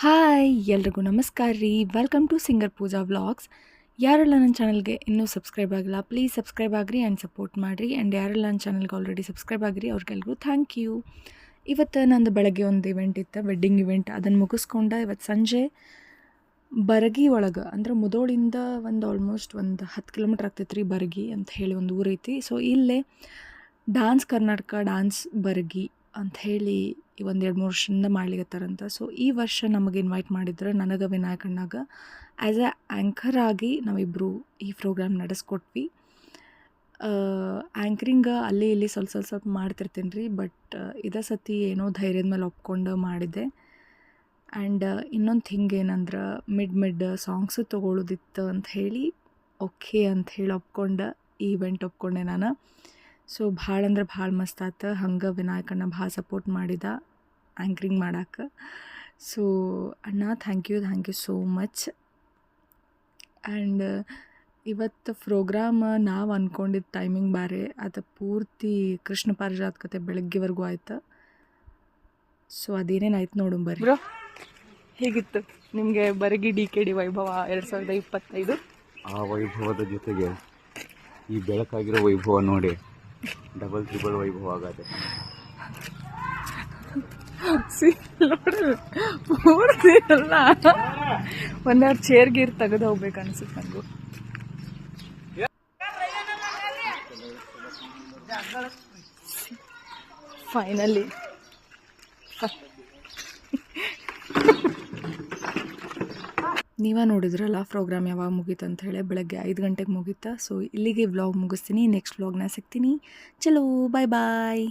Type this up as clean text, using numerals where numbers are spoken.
Hi ಎಲ್ರಿಗೂ ನಮಸ್ಕಾರ ರೀ. Welcome to singer Pooja vlogs. ಯಾರೆಲ್ಲ ನನ್ನ ಚಾನಲ್ಗೆ ಇನ್ನೂ ಸಬ್ಸ್ಕ್ರೈಬ್ ಆಗಿಲ್ಲ ಪ್ಲೀಸ್ ಸಬ್ಸ್ಕ್ರೈಬ್ ಆಗಿರಿ ಆ್ಯಂಡ್ ಸಪೋರ್ಟ್ ಮಾಡಿರಿ. ಆ್ಯಂಡ್ ಯಾರೆಲ್ಲ ನನ್ನ ಚಾನಲ್ಗೆ ಆಲ್ರೆಡಿ ಸಬ್ಸ್ಕ್ರೈಬ್ ಆಗಿರಿ ಅವ್ರಿಗೆಲ್ರಿಗೂ ಥ್ಯಾಂಕ್ ಯು. ಇವತ್ತು ನಂದು ಬೆಳಗ್ಗೆ ಒಂದು ಇವೆಂಟ್ ಇತ್ತು, ವೆಡ್ಡಿಂಗ್ ಇವೆಂಟ್. ಅದನ್ನು ಮುಗಿಸ್ಕೊಂಡು ಇವತ್ತು ಸಂಜೆ ಬರಗಿ ಒಳಗೆ ಅಂದ್ರೆ ಮುದೋಳಿಂದ ಆಲ್ಮೋಸ್ಟ್ ಒಂದು 10 ಕಿಲೋಮೀಟ್ರ್ ಆಗ್ತೈತೆ ರೀ ಬರಗಿ ಅಂತ ಹೇಳಿ ಒಂದು ಊರೈತಿ. ಸೊ ಇಲ್ಲೇ ಡಾನ್ಸ್ ಕರ್ನಾಟಕ ಡಾನ್ಸ್ ಬರಗಿ ಅಂಥೇಳಿ ಒಂದು 2-3 ವರ್ಷದಿಂದ ಮಾಡ್ಲಿಕತ್ತಾರಂತ. ಸೊ ಈ ವರ್ಷ ನಮಗೆ ಇನ್ವೈಟ್ ಮಾಡಿದ್ರು, ನನಗೆ ವಿನಾಯಕಣ್ಣಾಗ ಆ್ಯಸ್ ಎ ಆ್ಯಂಕರ್ ಆಗಿ ನಾವಿಬ್ಬರು ಈ ಪ್ರೋಗ್ರಾಮ್ ನಡೆಸ್ಕೊಟ್ವಿ. ಆ್ಯಂಕರಿಂಗ್ ಅಲ್ಲಿ ಇಲ್ಲಿ ಸ್ವಲ್ಪ ಮಾಡ್ತಿರ್ತೀನಿ ರೀ, ಬಟ್ ಇದೇ ಸತಿ ಏನೋ ಧೈರ್ಯದ ಮೇಲೆ ಒಪ್ಕೊಂಡು ಮಾಡಿದ್ದೆ. ಆ್ಯಂಡ್ ಇನ್ನೊಂದು ಥಿಂಗ್ ಏನಂದ್ರೆ ಮಿಡ್ ಸಾಂಗ್ಸು ತೊಗೊಳ್ಳೋದಿತ್ತು ಅಂಥೇಳಿ ಓಕೆ ಅಂಥೇಳಿ ಒಪ್ಕೊಂಡು ಈ ಇವೆಂಟ್ ಒಪ್ಕೊಂಡೆ ನಾನು. ಸೊ ಭಾಳ ಅಂದ್ರೆ ಭಾಳ ಮಸ್ತ್ ಆಯ್ತು. ಹಂಗೆ ವಿನಾಯಕಣ್ಣ ಭಾಳ ಸಪೋರ್ಟ್ ಮಾಡಿದ ಆ್ಯಂಕರಿಂಗ್ ಮಾಡಕ್ಕೆ. ಸೊ ಅಣ್ಣ thank you so much. And ಇವತ್ತು ಪ್ರೋಗ್ರಾಮ್ ನಾವು ಅಂದ್ಕೊಂಡಿದ್ದ ಟೈಮಿಂಗ್ ಬೇರೆ, ಅದು ಪೂರ್ತಿ ಕೃಷ್ಣ ಪಾರಿಜಾತ ಕತೆ ಬೆಳಗ್ಗೆವರೆಗೂ ಆಯ್ತು. ಸೊ ಅದೇನೇನಾಯ್ತು ನೋಡು ಬರ್ರಿ. ಬ್ರೋ, ಹೇಗಿತ್ತು ನಿಮಗೆ ಬರಗಿ DKD ವೈಭವ 2025? ಆ ವೈಭವದ ಜೊತೆಗೆ ಈ ಬೆಳಕಾಗಿರೋ ವೈಭವ ನೋಡಿ ಡಬಲ್ ಟ್ರಿಬಲ್ ವೈಭವ ಆಗತ್ತೆ. ಪೂರ್ತಿ ಅಲ್ಲ, ಒಂದೆರಡು ಚೇರ್ ಗೀರ್ ತೆಗೆದು ಹೋಗ್ಬೇಕು ಅನ್ಸುತ್ತೆ ನನಗೂ. ಫೈನಲಿ ನೀವೇ ನೋಡಿದ್ರಲ್ಲ ಪ್ರೋಗ್ರಾಮ್ ಯಾವಾಗ ಮುಗೀತು ಅಂತ ಹೇಳಿ. ಬೆಳಗ್ಗೆ 5 ಗಂಟೆಗೆ ಮುಗೀತಾ. ಸೊ ಇಲ್ಲಿಗೆ ವ್ಲಾಗ್ ಮುಗಿಸ್ತೀನಿ. ನೆಕ್ಸ್ಟ್ ವ್ಲಾಗ್ನ ಸಿಗ್ತೀನಿ. ಚಲೋ ಬಾಯ್ ಬಾಯ್.